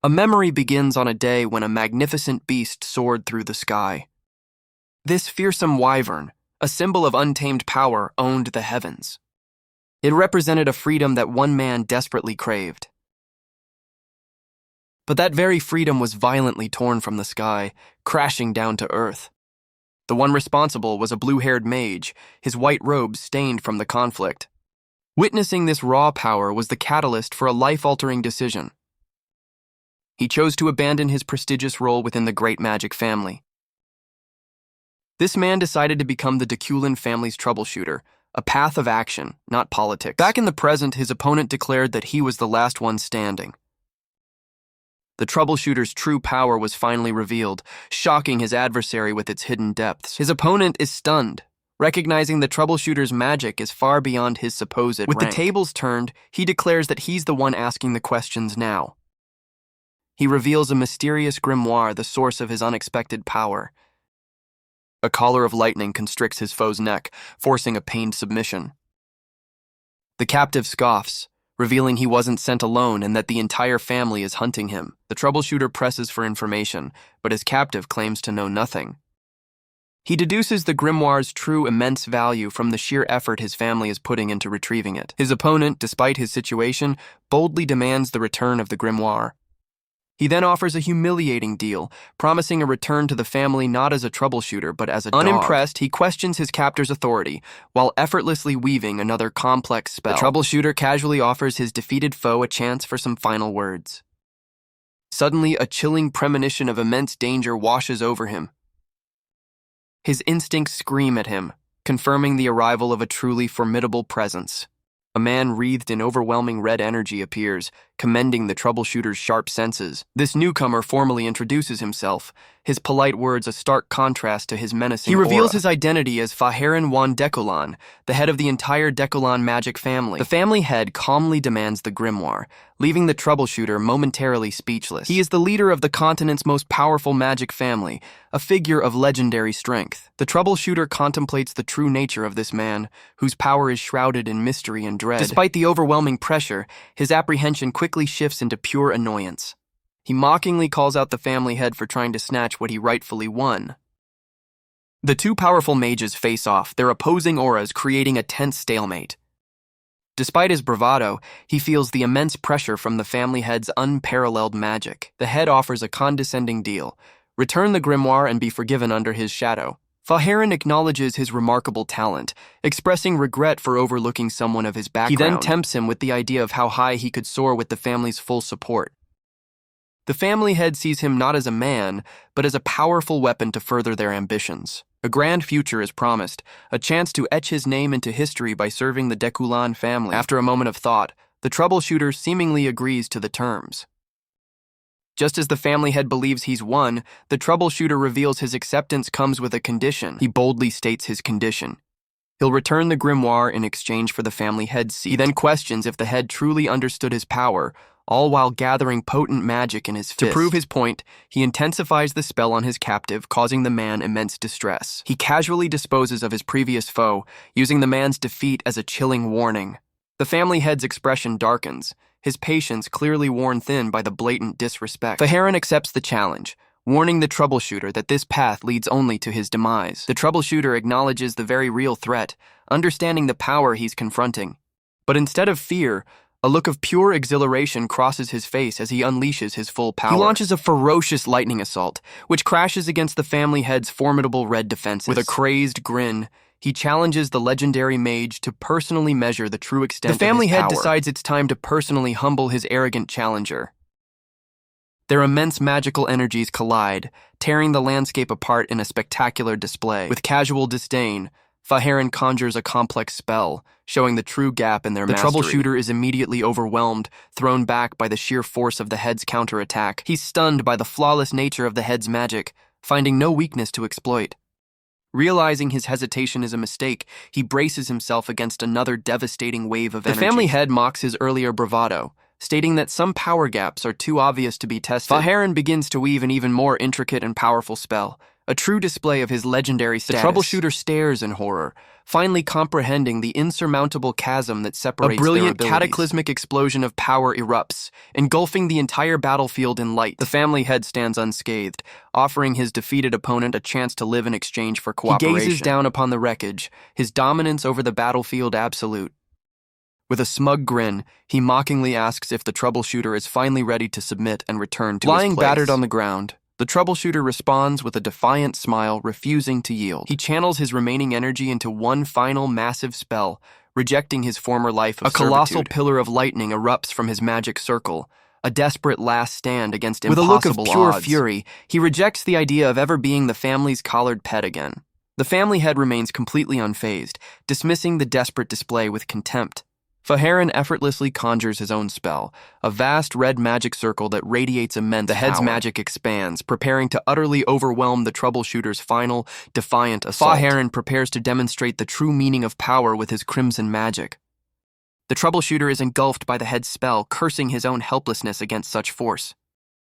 A memory begins on a day when a magnificent beast soared through the sky. This fearsome wyvern, a symbol of untamed power, owned the heavens. It represented a freedom that one man desperately craved. But that very freedom was violently torn from the sky, crashing down to earth. The one responsible was a blue-haired mage, his white robes stained from the conflict. Witnessing this raw power was the catalyst for a life-altering decision. He chose to abandon his prestigious role within the great magic family. This man decided to become the Dekulin family's troubleshooter, a path of action, not politics. Back in the present, his opponent declared that he was the last one standing. The troubleshooter's true power was finally revealed, shocking his adversary with its hidden depths. His opponent is stunned, recognizing the troubleshooter's magic is far beyond his supposed rank. With the tables turned, he declares that he's the one asking the questions now. He reveals a mysterious grimoire, the source of his unexpected power. A collar of lightning constricts his foe's neck, forcing a pained submission. The captive scoffs, revealing he wasn't sent alone and that the entire family is hunting him. The troubleshooter presses for information, but his captive claims to know nothing. He deduces the grimoire's true immense value from the sheer effort his family is putting into retrieving it. His opponent, despite his situation, boldly demands the return of the grimoire. He then offers a humiliating deal, promising a return to the family not as a troubleshooter but as a dog. Unimpressed, he questions his captor's authority, while effortlessly weaving another complex spell. The troubleshooter casually offers his defeated foe a chance for some final words. Suddenly, a chilling premonition of immense danger washes over him. His instincts scream at him, confirming the arrival of a truly formidable presence. A man wreathed in overwhelming red energy appears, commending the troubleshooter's sharp senses. This newcomer formally introduces himself, his polite words a stark contrast to his menacing aura. He reveals his identity as Faheran Wan Dekulan, the head of the entire Dekulan magic family. The family head calmly demands the grimoire, leaving the troubleshooter momentarily speechless. He is the leader of the continent's most powerful magic family, a figure of legendary strength. The troubleshooter contemplates the true nature of this man, whose power is shrouded in mystery and dread. Despite the overwhelming pressure, his apprehension quickly shifts into pure annoyance. He mockingly calls out the family head for trying to snatch what he rightfully won. The two powerful mages face off, their opposing auras creating a tense stalemate. Despite his bravado, he feels the immense pressure from the family head's unparalleled magic. The head offers a condescending deal: return the grimoire and be forgiven under his shadow. Faheran acknowledges his remarkable talent, expressing regret for overlooking someone of his background. He then tempts him with the idea of how high he could soar with the family's full support. The family head sees him not as a man, but as a powerful weapon to further their ambitions. A grand future is promised, a chance to etch his name into history by serving the Dekulan family. After a moment of thought, the troubleshooter seemingly agrees to the terms. Just as the family head believes he's won, the troubleshooter reveals his acceptance comes with a condition. He boldly states his condition. He'll return the grimoire in exchange for the family head's seat. He then questions if the head truly understood his power, all while gathering potent magic in his fist. To prove his point, he intensifies the spell on his captive, causing the man immense distress. He casually disposes of his previous foe, using the man's defeat as a chilling warning. The family head's expression darkens, his patience clearly worn thin by the blatant disrespect. Faheran accepts the challenge, warning the troubleshooter that this path leads only to his demise. The troubleshooter acknowledges the very real threat, understanding the power he's confronting. But instead of fear, a look of pure exhilaration crosses his face as he unleashes his full power. He launches a ferocious lightning assault, which crashes against the family head's formidable red defenses. With a crazed grin, he challenges the legendary mage to personally measure the true extent of his power. The family head decides it's time to personally humble his arrogant challenger. Their immense magical energies collide, tearing the landscape apart in a spectacular display. With casual disdain, Faheran conjures a complex spell, showing the true gap in their mastery. The troubleshooter is immediately overwhelmed, thrown back by the sheer force of the head's counterattack. He's stunned by the flawless nature of the head's magic, finding no weakness to exploit. Realizing his hesitation is a mistake, he braces himself against another devastating wave of energy. The family head mocks his earlier bravado, stating that some power gaps are too obvious to be tested. Faheran begins to weave an even more intricate and powerful spell, a true display of his legendary status. The troubleshooter stares in horror, finally comprehending the insurmountable chasm that separates their abilities. A brilliant, cataclysmic explosion of power erupts, engulfing the entire battlefield in light. The family head stands unscathed, offering his defeated opponent a chance to live in exchange for cooperation. He gazes down upon the wreckage, his dominance over the battlefield absolute. With a smug grin, he mockingly asks if the troubleshooter is finally ready to submit and return to his place. Lying battered on the ground, the troubleshooter responds with a defiant smile, refusing to yield. He channels his remaining energy into one final massive spell, rejecting his former life of servitude. A colossal pillar of lightning erupts from his magic circle, a desperate last stand against impossible odds. With a look of pure fury, he rejects the idea of ever being the family's collared pet again. The family head remains completely unfazed, dismissing the desperate display with contempt. Faharin effortlessly conjures his own spell, a vast red magic circle that radiates immense power. The head's magic expands, preparing to utterly overwhelm the troubleshooter's final, defiant assault. Faharin prepares to demonstrate the true meaning of power with his crimson magic. The troubleshooter is engulfed by the head's spell, cursing his own helplessness against such force.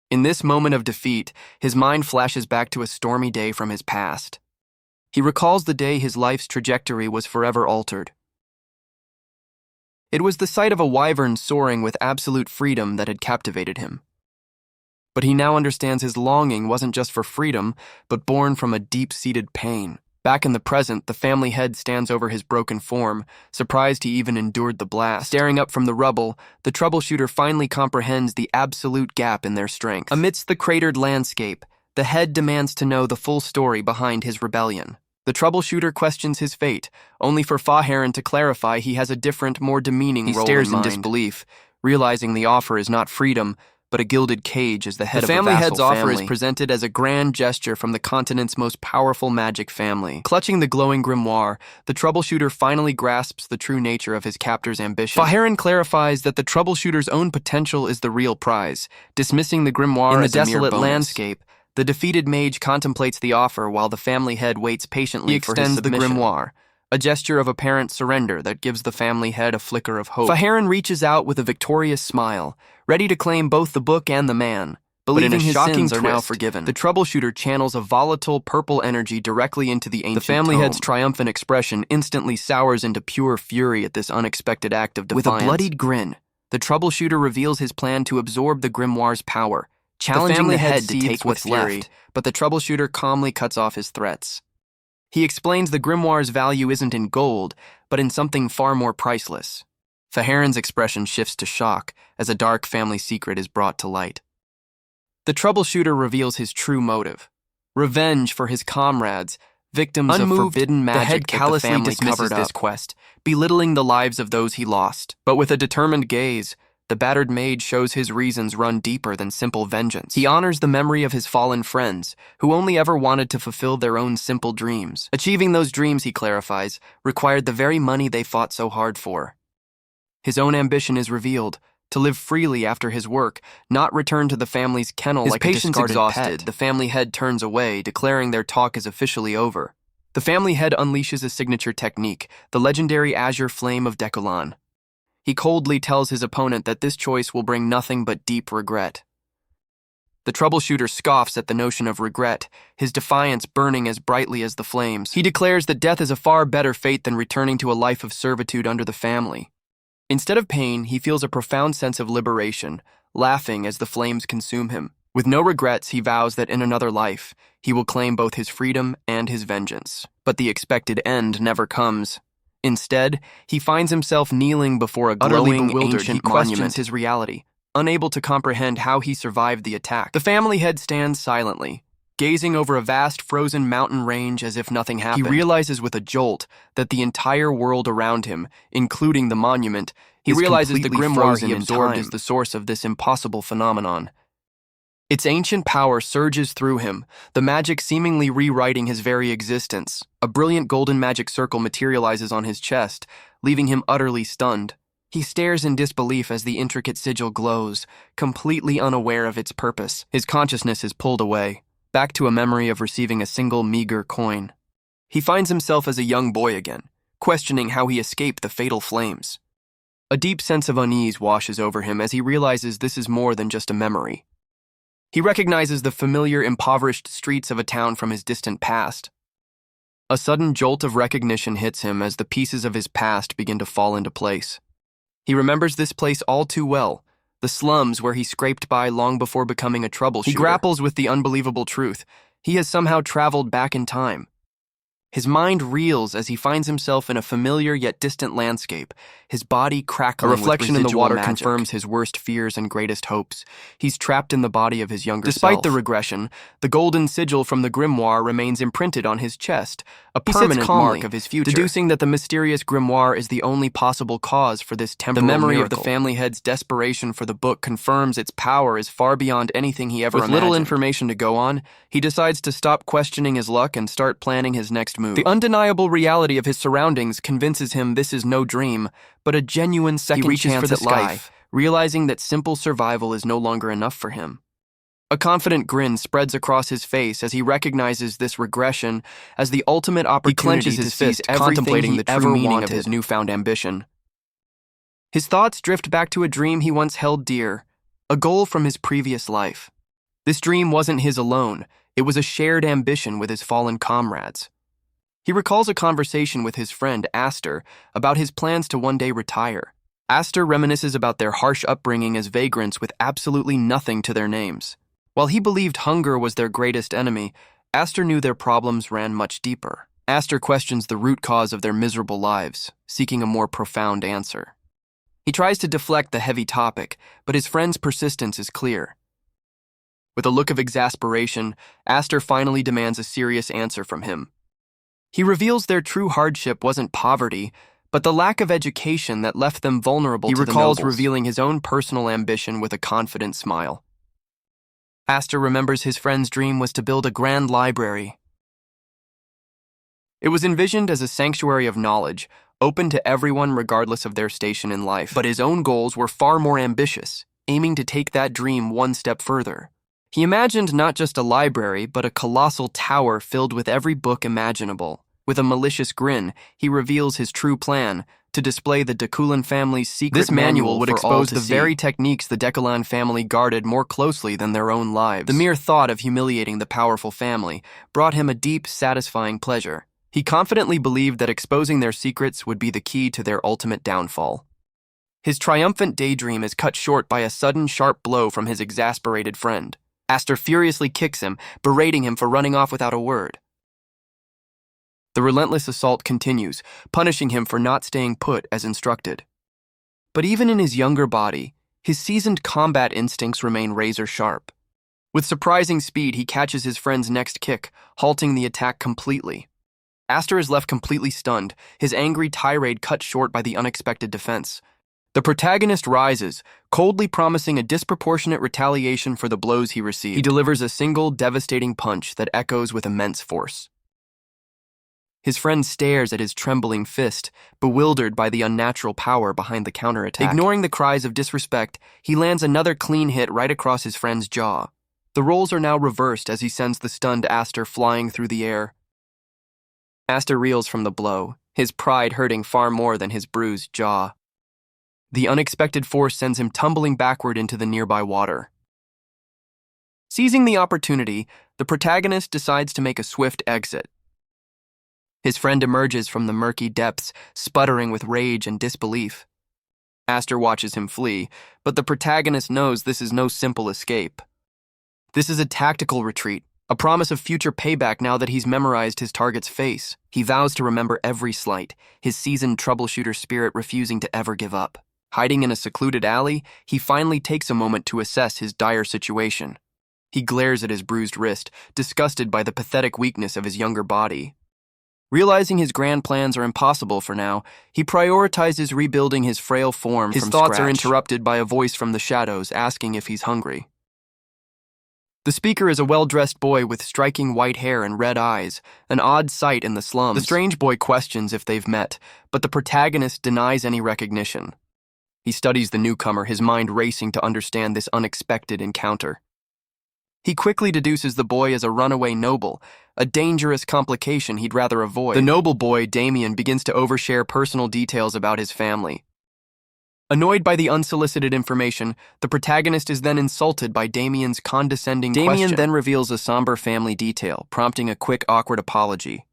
In this moment of defeat, his mind flashes back to a stormy day from his past. He recalls the day his life's trajectory was forever altered. It was the sight of a wyvern soaring with absolute freedom that had captivated him. But he now understands his longing wasn't just for freedom, but born from a deep-seated pain. Back in the present, the family head stands over his broken form, surprised he even endured the blast. Staring up from the rubble, the troubleshooter finally comprehends the absolute gap in their strength. Amidst the cratered landscape, the head demands to know the full story behind his rebellion. The troubleshooter questions his fate, only for Faharin to clarify he has a different, more demeaning role in mind. He stares in disbelief, realizing the offer is not freedom, but a gilded cage as the head of a vassal family. The family head's offer is presented as a grand gesture from the continent's most powerful magic family. Clutching the glowing grimoire, the troubleshooter finally grasps the true nature of his captor's ambition. Faharin clarifies that the troubleshooter's own potential is the real prize, dismissing the grimoire as a mere bonus. In the desolate landscape, the defeated mage contemplates the offer while the family head waits patiently for his submission. He extends the grimoire, a gesture of apparent surrender that gives the family head a flicker of hope. Faharin reaches out with a victorious smile, ready to claim both the book and the man. Believing his sins are now forgiven, the troubleshooter channels a volatile purple energy directly into the ancient tome. The family head's triumphant expression instantly sours into pure fury at this unexpected act of defiance. With a bloodied grin, the troubleshooter reveals his plan to absorb the grimoire's power, challenging the head to take what's left, but the troubleshooter calmly cuts off his threats. He explains the grimoire's value isn't in gold, but in something far more priceless. Faharin's expression shifts to shock as a dark family secret is brought to light. The troubleshooter reveals his true motive: revenge for his comrades, victims of forbidden magic. The head callously dismisses this quest, belittling the lives of those he lost. But with a determined gaze, the battered mage shows his reasons run deeper than simple vengeance. He honors the memory of his fallen friends, who only ever wanted to fulfill their own simple dreams. Achieving those dreams, he clarifies, required the very money they fought so hard for. His own ambition is revealed: to live freely after his work, not return to the family's kennel like a discarded pet. His patience exhausted, the family head turns away, declaring their talk is officially over. The family head unleashes a signature technique, the legendary Azure Flame of Decolan. He coldly tells his opponent that this choice will bring nothing but deep regret. The troubleshooter scoffs at the notion of regret, his defiance burning as brightly as the flames. He declares that death is a far better fate than returning to a life of servitude under the family. Instead of pain, he feels a profound sense of liberation, laughing as the flames consume him. With no regrets, he vows that in another life, he will claim both his freedom and his vengeance. But the expected end never comes. Instead, he finds himself kneeling before a glowing, ancient monument. He questions his reality, unable to comprehend how he survived the attack. The family head stands silently, gazing over a vast frozen mountain range as if nothing happened. He realizes with a jolt that the entire world around him, including the monument, the grimoire he absorbed is the source of this impossible phenomenon. Its ancient power surges through him, the magic seemingly rewriting his very existence. A brilliant golden magic circle materializes on his chest, leaving him utterly stunned. He stares in disbelief as the intricate sigil glows, completely unaware of its purpose. His consciousness is pulled away, back to a memory of receiving a single meager coin. He finds himself as a young boy again, questioning how he escaped the fatal flames. A deep sense of unease washes over him as he realizes this is more than just a memory. He recognizes the familiar, impoverished streets of a town from his distant past. A sudden jolt of recognition hits him as the pieces of his past begin to fall into place. He remembers this place all too well, the slums where he scraped by long before becoming a troubleshooter. He grapples with the unbelievable truth. He has somehow traveled back in time. His mind reels as he finds himself in a familiar yet distant landscape, his body crackling with residual magic. A reflection in the water confirms his worst fears and greatest hopes. He's trapped in the body of his younger self. Despite the regression, the golden sigil from the grimoire remains imprinted on his chest, a permanent mark of his future. Deducing that the mysterious grimoire is the only possible cause for this temporal miracle. The memory of the family head's desperation for the book confirms its power is far beyond anything he ever imagined. With little information to go on, he decides to stop questioning his luck and start planning his next move. The undeniable reality of his surroundings convinces him this is no dream, but a genuine second chance at life, realizing that simple survival is no longer enough for him. A confident grin spreads across his face as he recognizes this regression as the ultimate opportunity to seize contemplating the true meaning of his newfound ambition. His thoughts drift back to a dream he once held dear, a goal from his previous life. This dream wasn't his alone, it was a shared ambition with his fallen comrades. He recalls a conversation with his friend Aster about his plans to one day retire. Aster reminisces about their harsh upbringing as vagrants with absolutely nothing to their names. While he believed hunger was their greatest enemy, Aster knew their problems ran much deeper. Aster questions the root cause of their miserable lives, seeking a more profound answer. He tries to deflect the heavy topic, but his friend's persistence is clear. With a look of exasperation, Aster finally demands a serious answer from him. He reveals their true hardship wasn't poverty, but the lack of education that left them vulnerable to the nobles. He recalls revealing his own personal ambition with a confident smile. Aster remembers his friend's dream was to build a grand library. It was envisioned as a sanctuary of knowledge, open to everyone regardless of their station in life. But his own goals were far more ambitious, aiming to take that dream one step further. He imagined not just a library, but a colossal tower filled with every book imaginable. With a malicious grin, he reveals his true plan, to display the Deculan family's secret. This manual would expose the very techniques the Deculan family guarded more closely than their own lives. The mere thought of humiliating the powerful family brought him a deep, satisfying pleasure. He confidently believed that exposing their secrets would be the key to their ultimate downfall. His triumphant daydream is cut short by a sudden, sharp blow from his exasperated friend. Aster furiously kicks him, berating him for running off without a word. The relentless assault continues, punishing him for not staying put as instructed. But even in his younger body, his seasoned combat instincts remain razor-sharp. With surprising speed, he catches his friend's next kick, halting the attack completely. Aster is left completely stunned, his angry tirade cut short by the unexpected defense. The protagonist rises, coldly promising a disproportionate retaliation for the blows he received. He delivers a single, devastating punch that echoes with immense force. His friend stares at his trembling fist, bewildered by the unnatural power behind the counterattack. Ignoring the cries of disrespect, he lands another clean hit right across his friend's jaw. The roles are now reversed as he sends the stunned Aster flying through the air. Aster reels from the blow, his pride hurting far more than his bruised jaw. The unexpected force sends him tumbling backward into the nearby water. Seizing the opportunity, the protagonist decides to make a swift exit. His friend emerges from the murky depths, sputtering with rage and disbelief. Aster watches him flee, but the protagonist knows this is no simple escape. This is a tactical retreat, a promise of future payback now that he's memorized his target's face. He vows to remember every slight, his seasoned troubleshooter spirit refusing to ever give up. Hiding in a secluded alley, he finally takes a moment to assess his dire situation. He glares at his bruised wrist, disgusted by the pathetic weakness of his younger body. Realizing his grand plans are impossible for now, he prioritizes rebuilding his frail form from scratch. His thoughts are interrupted by a voice from the shadows asking if he's hungry. The speaker is a well-dressed boy with striking white hair and red eyes, an odd sight in the slums. The strange boy questions if they've met, but the protagonist denies any recognition. He studies the newcomer, his mind racing to understand this unexpected encounter. He quickly deduces the boy as a runaway noble, a dangerous complication he'd rather avoid. The noble boy, Damien, begins to overshare personal details about his family. Annoyed by the unsolicited information, the protagonist is then insulted by Damien's condescending question. Damien then reveals a somber family detail, prompting a quick, awkward apology.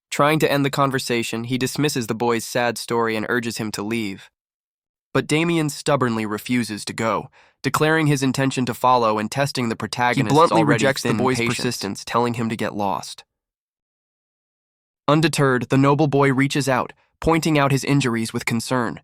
Trying to end the conversation, he dismisses the boy's sad story and urges him to leave. But Damien stubbornly refuses to go, declaring his intention to follow and testing the protagonist's He bluntly rejects the boy's patience. persistence, telling him to get lost. Undeterred, the noble boy reaches out, pointing out his injuries with concern.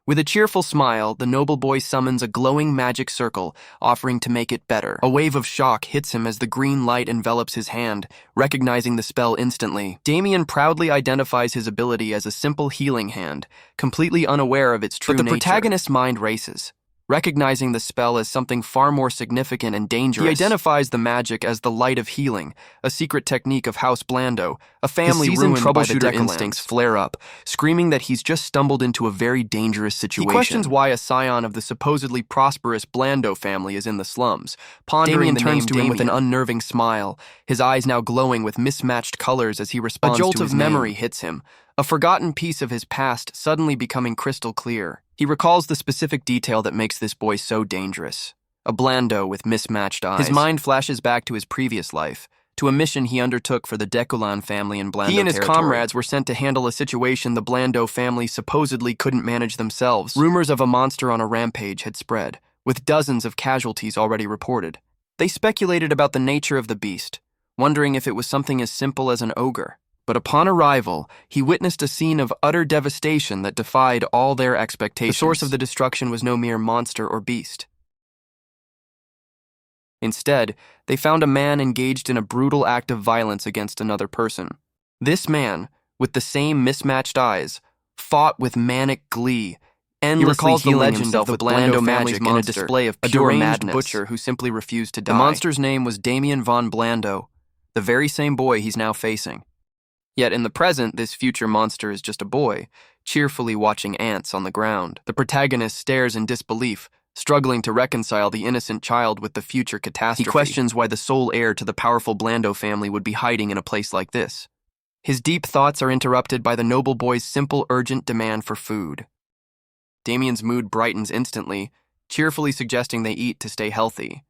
With a cheerful smile, the noble boy summons a glowing magic circle, offering to make it better. A wave of shock hits him as the green light envelops his hand, recognizing the spell instantly. Damien proudly identifies his ability as a simple healing hand, completely unaware of its true nature. But the protagonist's mind races, recognizing the spell as something far more significant and dangerous. He identifies the magic as the light of healing, a secret technique of House Blando, a family ruined by the Decalans. Instincts flare up, screaming that he's just stumbled into a very dangerous situation. He questions why a scion of the supposedly prosperous Blando family is in the slums, pondering the name Damien with an unnerving smile, his eyes now glowing with mismatched colors as he responds to his name. A jolt of memory hits him, a forgotten piece of his past suddenly becoming crystal clear. He recalls the specific detail that makes this boy so dangerous. A Blando with mismatched eyes. His mind flashes back to his previous life, to a mission he undertook for the Decalan family in Blando. He and his comrades were sent to handle a situation the Blando family supposedly couldn't manage themselves. Rumors of a monster on a rampage had spread, with dozens of casualties already reported. They speculated about the nature of the beast, wondering if it was something as simple as an ogre. But upon arrival, he witnessed a scene of utter devastation that defied all their expectations. The source of the destruction was no mere monster or beast. Instead, they found a man engaged in a brutal act of violence against another person. This man, with the same mismatched eyes, fought with manic glee, endlessly healing himself with Blando family's monster, in a display of pure madness. Butcher who simply refused to die. The monster's name was Damien von Blando, the very same boy he's now facing. Yet in the present, this future monster is just a boy, cheerfully watching ants on the ground. The protagonist stares in disbelief, struggling to reconcile the innocent child with the future catastrophe. He questions why the sole heir to the powerful Blando family would be hiding in a place like this. His deep thoughts are interrupted by the noble boy's simple, urgent demand for food. Damien's mood brightens instantly, cheerfully suggesting they eat to stay healthy.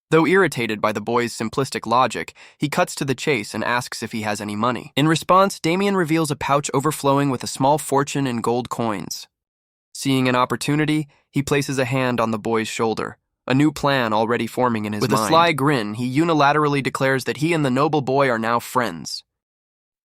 Though irritated by the boy's simplistic logic, he cuts to the chase and asks if he has any money. In response, Damien reveals a pouch overflowing with a small fortune in gold coins. Seeing an opportunity, he places a hand on the boy's shoulder, a new plan already forming in his mind. With a sly grin, he unilaterally declares that he and the noble boy are now friends.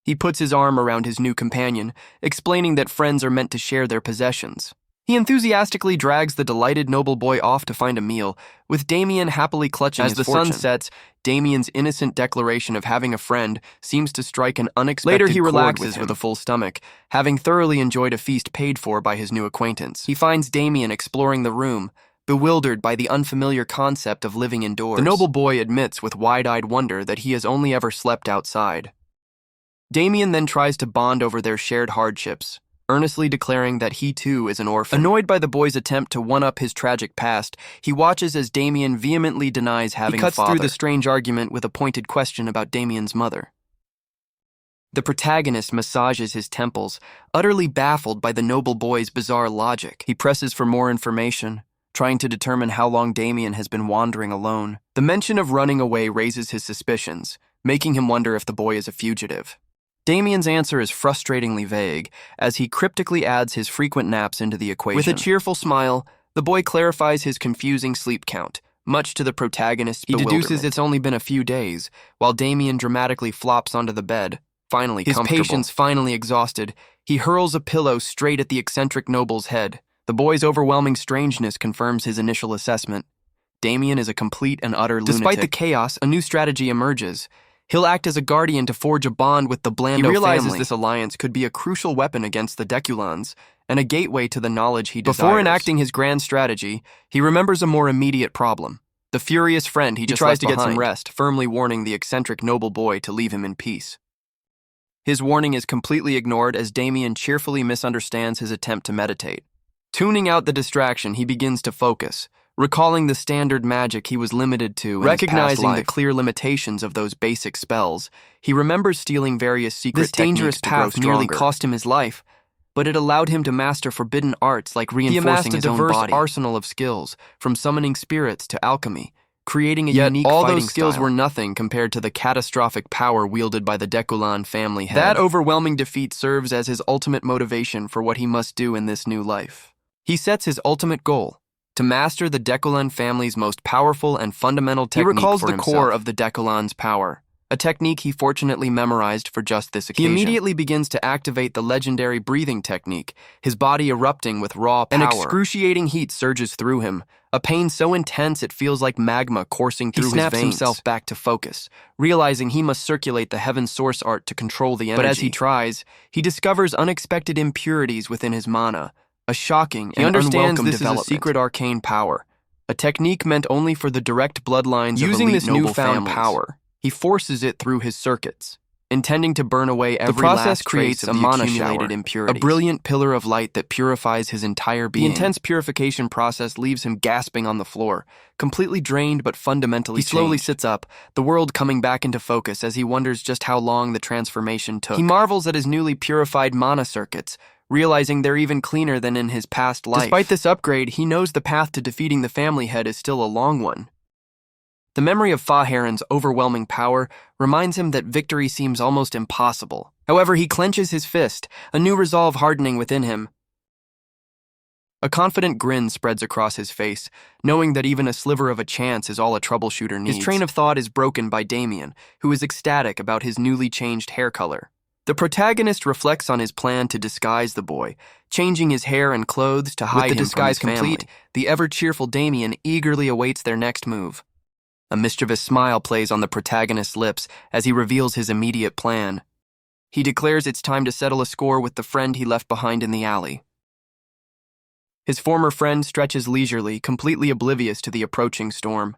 He puts his arm around his new companion, explaining that friends are meant to share their possessions. He enthusiastically drags the delighted noble boy off to find a meal, with Damien happily clutching his fortune. As the sun sets, Damien's innocent declaration of having a friend seems to strike an unexpected chord. Later, he relaxes with a full stomach, having thoroughly enjoyed a feast paid for by his new acquaintance. He finds Damien exploring the room, bewildered by the unfamiliar concept of living indoors. The noble boy admits with wide-eyed wonder that he has only ever slept outside. Damien then tries to bond over their shared hardships, earnestly declaring that he too is an orphan. Annoyed by the boy's attempt to one-up his tragic past, he watches as Damien vehemently denies having a father. He cuts through the strange argument with a pointed question about Damien's mother. The protagonist massages his temples, utterly baffled by the noble boy's bizarre logic. He presses for more information, trying to determine how long Damien has been wandering alone. The mention of running away raises his suspicions, making him wonder if the boy is a fugitive. Damien's answer is frustratingly vague, as he cryptically adds his frequent naps into the equation. With a cheerful smile, the boy clarifies his confusing sleep count, much to the protagonist's bewilderment. He deduces it's only been a few days, while Damien dramatically flops onto the bed, finally comfortable. His patience finally exhausted, he hurls a pillow straight at the eccentric noble's head. The boy's overwhelming strangeness confirms his initial assessment. Damien is a complete and utter lunatic. Despite the chaos, a new strategy emerges. He'll act as a guardian to forge a bond with the Blando family. He realizes this alliance could be a crucial weapon against the Deculans, and a gateway to the knowledge he desires. Before enacting his grand strategy, he remembers a more immediate problem. The furious friend he just tries to get some rest, firmly warning the eccentric noble boy to leave him in peace. His warning is completely ignored as Damien cheerfully misunderstands his attempt to meditate. Tuning out the distraction, he begins to focus, recalling the standard magic he was limited to in recognizing the clear limitations of those basic spells. He remembers stealing various secret techniques to grow stronger. This dangerous path nearly cost him his life, but it allowed him to master forbidden arts like reinforcing his own body. He amassed a diverse arsenal of skills, from summoning spirits to alchemy, creating a unique fighting style. Yet all those skills were nothing compared to the catastrophic power wielded by the Decolan family head. That overwhelming defeat serves as his ultimate motivation for what he must do in this new life. He sets his ultimate goal: to master the Decolan family's most powerful and fundamental technique. He recalls the core of the Decolan's power, a technique he fortunately memorized for just this occasion. He immediately begins to activate the legendary breathing technique, his body erupting with raw power. An excruciating heat surges through him, a pain so intense it feels like magma coursing through his veins. He snaps himself back to focus, realizing he must circulate the Heaven Source Art to control the energy. But as he tries, he discovers unexpected impurities within his mana, a shocking and unwelcome development. This is a secret arcane power, a technique meant only for the direct bloodlines of elite noble families. Using this newfound power, he forces it through his circuits, intending to burn away every last trace of the accumulated impurities. A brilliant pillar of light that purifies his entire being. The intense purification process leaves him gasping on the floor, completely drained but fundamentally changed. He slowly sits up, the world coming back into focus as he wonders just how long the transformation took. He marvels at his newly purified mana circuits, realizing they're even cleaner than in his past life. Despite this upgrade, he knows the path to defeating the family head is still a long one. The memory of Fa Heron's overwhelming power reminds him that victory seems almost impossible. However, he clenches his fist, a new resolve hardening within him. A confident grin spreads across his face, knowing that even a sliver of a chance is all a troubleshooter needs. His train of thought is broken by Damien, who is ecstatic about his newly changed hair color. The protagonist reflects on his plan to disguise the boy, changing his hair and clothes to hide him from his family. With the disguise complete, the ever-cheerful Damien eagerly awaits their next move. A mischievous smile plays on the protagonist's lips as he reveals his immediate plan. He declares it's time to settle a score with the friend he left behind in the alley. His former friend stretches leisurely, completely oblivious to the approaching storm.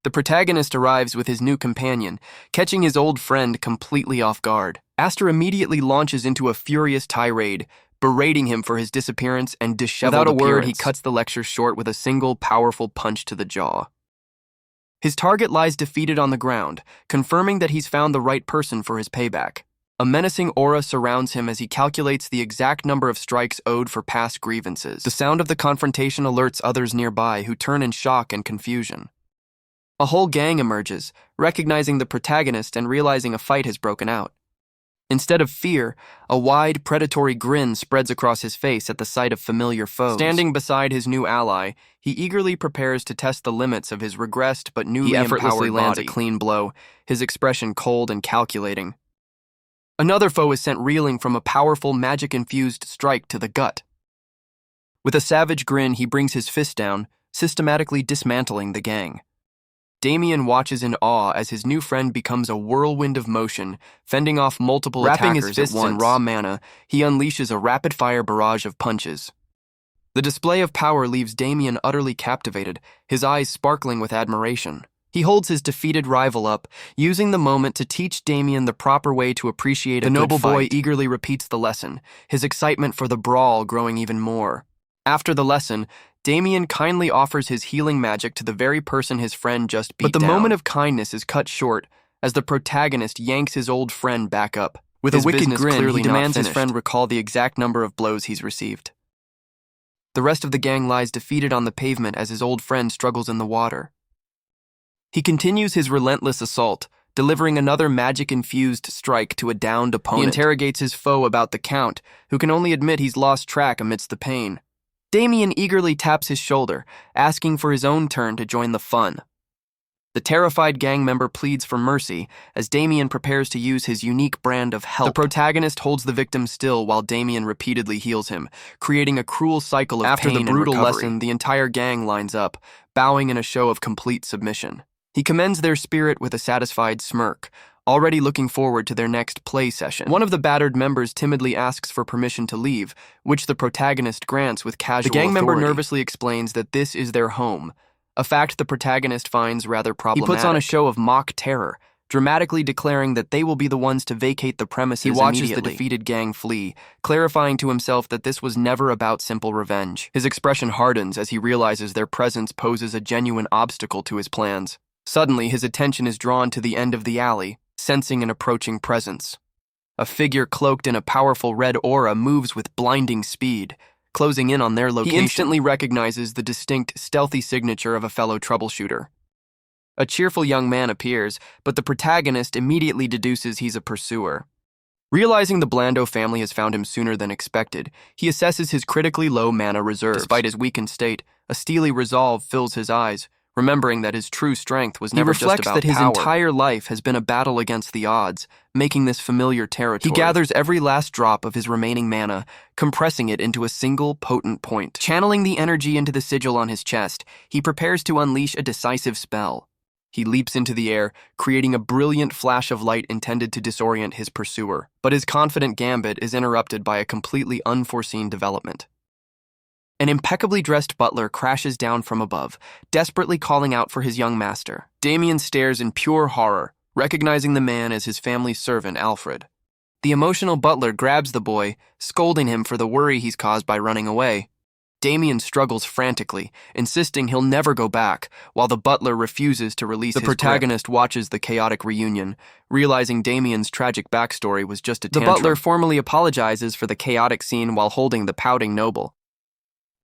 The protagonist arrives with his new companion, catching his old friend completely off guard. Aster immediately launches into a furious tirade, berating him for his disappearance and disheveled appearance. Without a word, he cuts the lecture short with a single powerful punch to the jaw. His target lies defeated on the ground, confirming that he's found the right person for his payback. A menacing aura surrounds him as he calculates the exact number of strikes owed for past grievances. The sound of the confrontation alerts others nearby, who turn in shock and confusion. A whole gang emerges, recognizing the protagonist and realizing a fight has broken out. Instead of fear, a wide, predatory grin spreads across his face at the sight of familiar foes. Standing beside his new ally, he eagerly prepares to test the limits of his regressed but newly empowered body. He effortlessly lands a clean blow, his expression cold and calculating. Another foe is sent reeling from a powerful, magic-infused strike to the gut. With a savage grin, he brings his fist down, systematically dismantling the gang. Damien watches in awe as his new friend becomes a whirlwind of motion, fending off multiple attackers at once. Wrapping his fists in raw mana, he unleashes a rapid-fire barrage of punches. The display of power leaves Damien utterly captivated, his eyes sparkling with admiration. He holds his defeated rival up, using the moment to teach Damien the proper way to appreciate a good fight. The noble boy eagerly repeats the lesson, his excitement for the brawl growing even more. After the lesson, Damien kindly offers his healing magic to the very person his friend just beat down. But the moment of kindness is cut short as the protagonist yanks his old friend back up. With a wicked grin, he demands his friend recall the exact number of blows he's received. The rest of the gang lies defeated on the pavement as his old friend struggles in the water. He continues his relentless assault, delivering another magic-infused strike to a downed opponent. He interrogates his foe about the count, who can only admit he's lost track amidst the pain. Damien eagerly taps his shoulder, asking for his own turn to join the fun. The terrified gang member pleads for mercy as Damien prepares to use his unique brand of help. The protagonist holds the victim still while Damien repeatedly heals him, creating a cruel cycle of pain and recovery. After the brutal lesson, the entire gang lines up, bowing in a show of complete submission. He commends their spirit with a satisfied smirk, already looking forward to their next play session. One of the battered members timidly asks for permission to leave, which the protagonist grants with casual authority. The gang member nervously explains that this is their home, a fact the protagonist finds rather problematic. He puts on a show of mock terror, dramatically declaring that they will be the ones to vacate the premises immediately. He watches the defeated gang flee, clarifying to himself that this was never about simple revenge. His expression hardens as he realizes their presence poses a genuine obstacle to his plans. Suddenly, his attention is drawn to the end of the alley, sensing an approaching presence. A figure cloaked in a powerful red aura moves with blinding speed, closing in on their location. He instantly recognizes the distinct, stealthy signature of a fellow troubleshooter. A cheerful young man appears, but the protagonist immediately deduces he's a pursuer. Realizing the Blando family has found him sooner than expected, he assesses his critically low mana reserves. Despite his weakened state, a steely resolve fills his eyes, remembering that his true strength was never just about power. He reflects that his entire life has been a battle against the odds, making this familiar territory. He gathers every last drop of his remaining mana, compressing it into a single potent point. Channeling the energy into the sigil on his chest, he prepares to unleash a decisive spell. He leaps into the air, creating a brilliant flash of light intended to disorient his pursuer. But his confident gambit is interrupted by a completely unforeseen development. An impeccably dressed butler crashes down from above, desperately calling out for his young master. Damien stares in pure horror, recognizing the man as his family's servant, Alfred. The emotional butler grabs the boy, scolding him for the worry he's caused by running away. Damien struggles frantically, insisting he'll never go back, while the butler refuses to release his grip. The protagonist watches the chaotic reunion, realizing Damien's tragic backstory was just a tantrum. The butler formally apologizes for the chaotic scene while holding the pouting noble.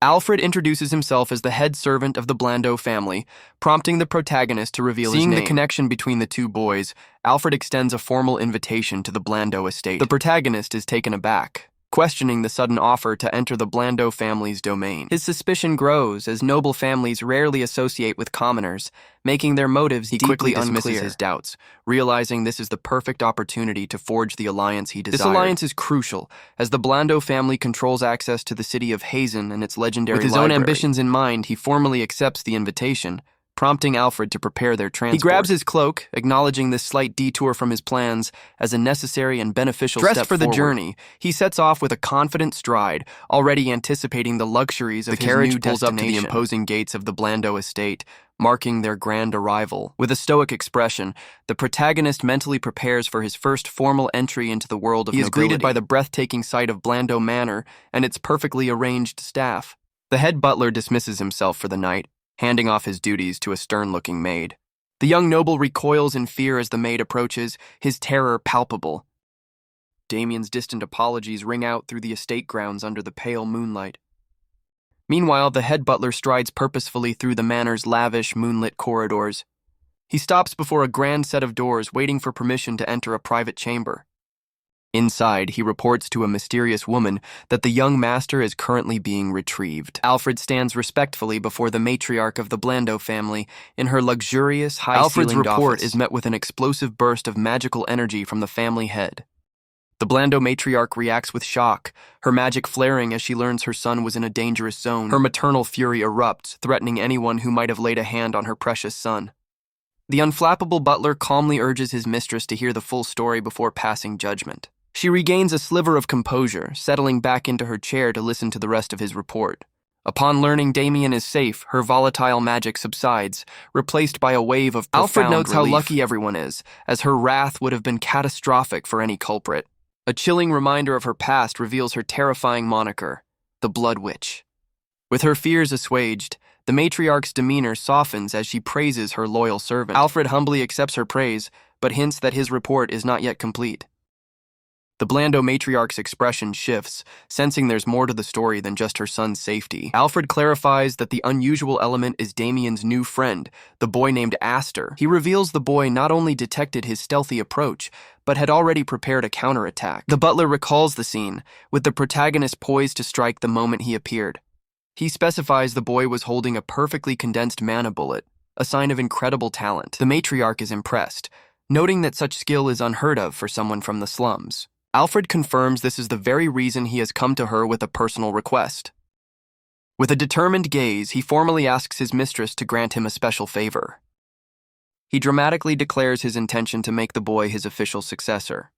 Alfred introduces himself as the head servant of the Blando family, prompting the protagonist to reveal his name. Seeing the connection between the two boys, Alfred extends a formal invitation to the Blando estate. The protagonist is taken aback, questioning the sudden offer to enter the Blando family's domain. His suspicion grows as noble families rarely associate with commoners, making their motives deeply unclear. He quickly dismisses his doubts, realizing this is the perfect opportunity to forge the alliance he desired. This alliance is crucial, as the Blando family controls access to the city of Hazen and its legendary library. With his own ambitions in mind, he formally accepts the invitation, prompting Alfred to prepare their transport. He grabs his cloak, acknowledging this slight detour from his plans as a necessary and beneficial step forward. Dressed for the journey, he sets off with a confident stride, already anticipating the luxuries of his new destination. The carriage pulls up to the imposing gates of the Blando estate, marking their grand arrival. With a stoic expression, the protagonist mentally prepares for his first formal entry into the world of nobility. He is greeted by the breathtaking sight of Blando Manor and its perfectly arranged staff. The head butler dismisses himself for the night, handing off his duties to a stern-looking maid. The young noble recoils in fear as the maid approaches, his terror palpable. Damien's distant apologies ring out through the estate grounds under the pale moonlight. Meanwhile, the head butler strides purposefully through the manor's lavish, moonlit corridors. He stops before a grand set of doors, waiting for permission to enter a private chamber. Inside, he reports to a mysterious woman that the young master is currently being retrieved. Alfred stands respectfully before the matriarch of the Blando family in her luxurious, high-ceilinged office. Alfred's report is met with an explosive burst of magical energy from the family head. The Blando matriarch reacts with shock, her magic flaring as she learns her son was in a dangerous zone. Her maternal fury erupts, threatening anyone who might have laid a hand on her precious son. The unflappable butler calmly urges his mistress to hear the full story before passing judgment. She regains a sliver of composure, settling back into her chair to listen to the rest of his report. Upon learning Damien is safe, her volatile magic subsides, replaced by a wave of profound Alfred notes relief. How lucky everyone is, as her wrath would have been catastrophic for any culprit. A chilling reminder of her past reveals her terrifying moniker, the Blood Witch. With her fears assuaged, the matriarch's demeanor softens as she praises her loyal servant. Alfred humbly accepts her praise, but hints that his report is not yet complete. The Blando matriarch's expression shifts, sensing there's more to the story than just her son's safety. Alfred clarifies that the unusual element is Damien's new friend, the boy named Aster. He reveals the boy not only detected his stealthy approach, but had already prepared a counterattack. The butler recalls the scene, with the protagonist poised to strike the moment he appeared. He specifies the boy was holding a perfectly condensed mana bullet, a sign of incredible talent. The matriarch is impressed, noting that such skill is unheard of for someone from the slums. Alfred confirms this is the very reason he has come to her with a personal request. With a determined gaze, he formally asks his mistress to grant him a special favor. He dramatically declares his intention to make the boy his official successor.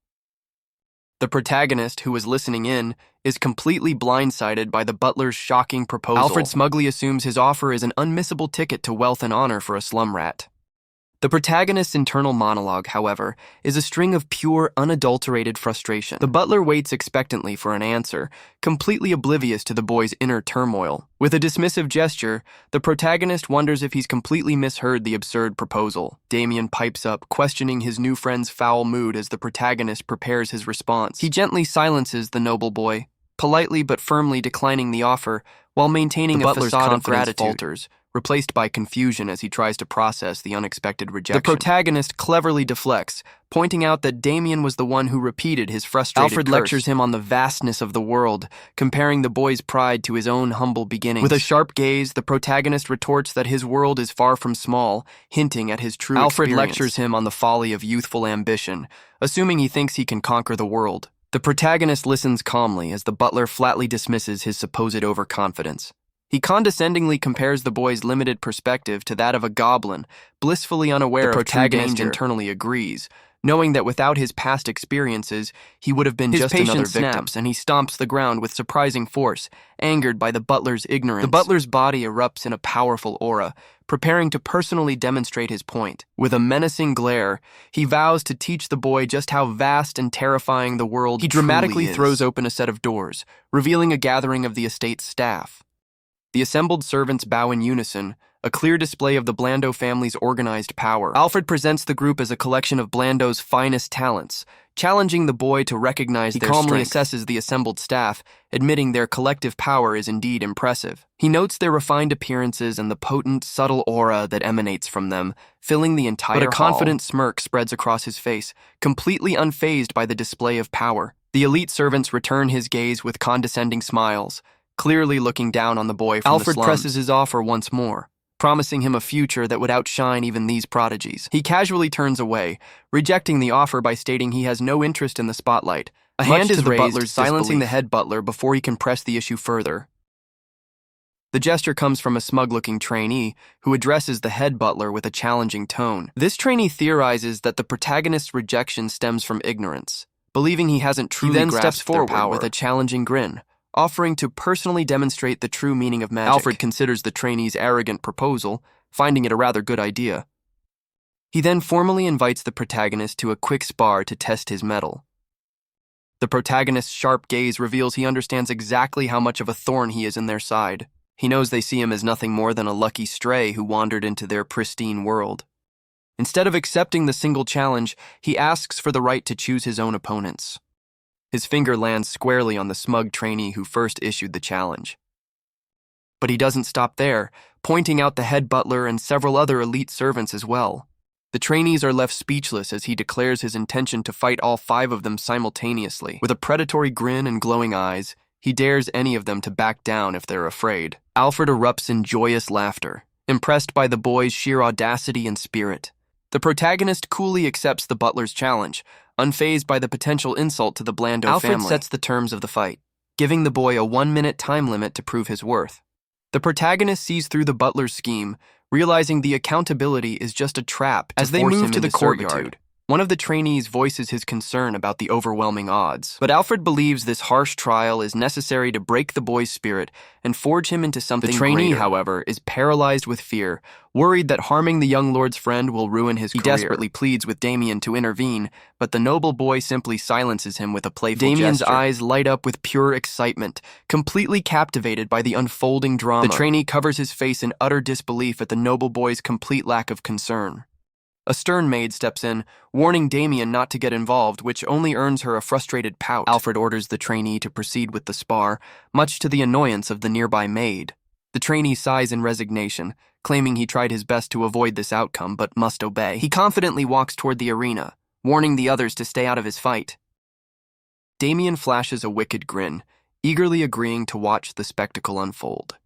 The protagonist, who is listening in, is completely blindsided by the butler's shocking proposal. Alfred smugly assumes his offer is an unmissable ticket to wealth and honor for a slum rat. The protagonist's internal monologue, however, is a string of pure, unadulterated frustration. The butler waits expectantly for an answer, completely oblivious to the boy's inner turmoil. With a dismissive gesture, the protagonist wonders if he's completely misheard the absurd proposal. Damien pipes up, questioning his new friend's foul mood as the protagonist prepares his response. He gently silences the noble boy, politely but firmly declining the offer, while maintaining a facade of gratitude. Falters, replaced by confusion as he tries to process the unexpected rejection. The protagonist cleverly deflects, pointing out that Damien was the one who repeated his frustrated Alfred curse. Lectures him on the vastness of the world, comparing the boy's pride to his own humble beginnings. With a sharp gaze, the protagonist retorts that his world is far from small, hinting at his true Alfred experience. Lectures him on the folly of youthful ambition, assuming he thinks he can conquer the world. The protagonist listens calmly as the butler flatly dismisses his supposed overconfidence. He condescendingly compares the boy's limited perspective to that of a goblin, blissfully unaware of true danger. The protagonist internally agrees, knowing that without his past experiences, he would have been just another victim. Snaps, and he stomps the ground with surprising force, angered by the butler's ignorance. The butler's body erupts in a powerful aura, preparing to personally demonstrate his point. With a menacing glare, he vows to teach the boy just how vast and terrifying the world truly is. He dramatically throws open a set of doors, revealing a gathering of the estate's staff. The assembled servants bow in unison, a clear display of the Blando family's organized power. Alfred presents the group as a collection of Blando's finest talents, challenging the boy to recognize their strength. He calmly assesses the assembled staff, admitting their collective power is indeed impressive. He notes their refined appearances and the potent, subtle aura that emanates from them, filling the entire hall. But a confident smirk spreads across his face, completely unfazed by the display of power. The elite servants return his gaze with condescending smiles, clearly looking down on the boy from the slums. Alfred presses his offer once more, promising him a future that would outshine even these prodigies. He casually turns away, rejecting the offer by stating he has no interest in the spotlight. A hand is raised, silencing the head butler before he can press the issue further. The gesture comes from a smug-looking trainee who addresses the head butler with a challenging tone. This trainee theorizes that the protagonist's rejection stems from ignorance, believing he hasn't truly grasped their power. He then steps forward with a challenging grin, offering to personally demonstrate the true meaning of magic. Alfred considers the trainee's arrogant proposal, finding it a rather good idea. He then formally invites the protagonist to a quick spar to test his mettle. The protagonist's sharp gaze reveals he understands exactly how much of a thorn he is in their side. He knows they see him as nothing more than a lucky stray who wandered into their pristine world. Instead of accepting the single challenge, he asks for the right to choose his own opponents. His finger lands squarely on the smug trainee who first issued the challenge. But he doesn't stop there, pointing out the head butler and several other elite servants as well. The trainees are left speechless as he declares his intention to fight all 5 of them simultaneously. With a predatory grin and glowing eyes, he dares any of them to back down if they're afraid. Alfred erupts in joyous laughter, impressed by the boy's sheer audacity and spirit. The protagonist coolly accepts the butler's challenge, unfazed by the potential insult to the Blando family. Alfred sets the terms of the fight, giving the boy a 1-minute time limit to prove his worth. The protagonist sees through the butler's scheme, realizing the accountability is just a trap to force him into servitude. As they move to the courtyard, one of the trainees voices his concern about the overwhelming odds. But Alfred believes this harsh trial is necessary to break the boy's spirit and forge him into something greater. The trainee, however, is paralyzed with fear, worried that harming the young lord's friend will ruin his career. He desperately pleads with Damien to intervene, but the noble boy simply silences him with a playful gesture. Damien's eyes light up with pure excitement, completely captivated by the unfolding drama. The trainee covers his face in utter disbelief at the noble boy's complete lack of concern. A stern maid steps in, warning Damien not to get involved, which only earns her a frustrated pout. Alfred orders the trainee to proceed with the spar, much to the annoyance of the nearby maid. The trainee sighs in resignation, claiming he tried his best to avoid this outcome but must obey. He confidently walks toward the arena, warning the others to stay out of his fight. Damien flashes a wicked grin, eagerly agreeing to watch the spectacle unfold.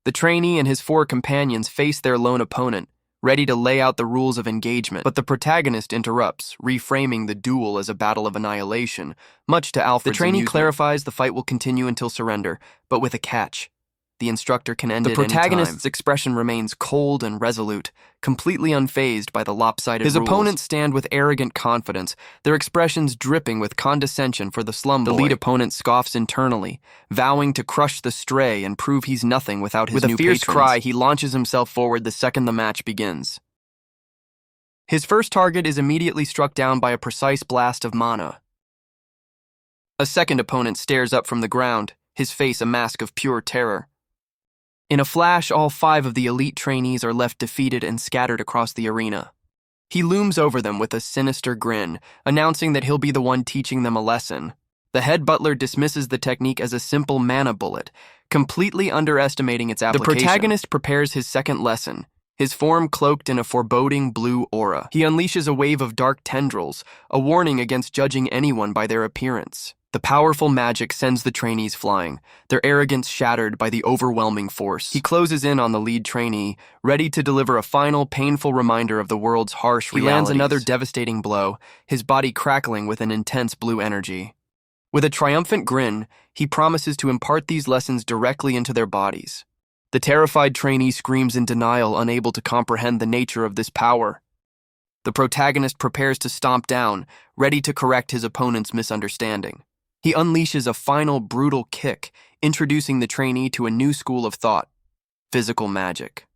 The trainee and his 4 companions face their lone opponent, ready to lay out the rules of engagement, but the protagonist interrupts, reframing the duel as a battle of annihilation, much to Alfred's amusement. The trainee clarifies the fight will continue until surrender, but with a catch. The instructor can end it anytime. The protagonist's expression remains cold and resolute, completely unfazed by the lopsided rules. His opponents stand with arrogant confidence, their expressions dripping with condescension for the slum boy. The lead opponent scoffs internally, vowing to crush the stray and prove he's nothing without his new patrons. With a fierce cry, he launches himself forward the second the match begins. His first target is immediately struck down by a precise blast of mana. A second opponent stares up from the ground, his face a mask of pure terror. In a flash, all 5 of the elite trainees are left defeated and scattered across the arena. He looms over them with a sinister grin, announcing that he'll be the one teaching them a lesson. The head butler dismisses the technique as a simple mana bullet, completely underestimating its application. The protagonist prepares his second lesson, his form cloaked in a foreboding blue aura. He unleashes a wave of dark tendrils, a warning against judging anyone by their appearance. The powerful magic sends the trainees flying, their arrogance shattered by the overwhelming force. He closes in on the lead trainee, ready to deliver a final, painful reminder of the world's harsh realities. He lands another devastating blow, his body crackling with an intense blue energy. With a triumphant grin, he promises to impart these lessons directly into their bodies. The terrified trainee screams in denial, unable to comprehend the nature of this power. The protagonist prepares to stomp down, ready to correct his opponent's misunderstanding. He unleashes a final brutal kick, introducing the trainee to a new school of thought: physical magic.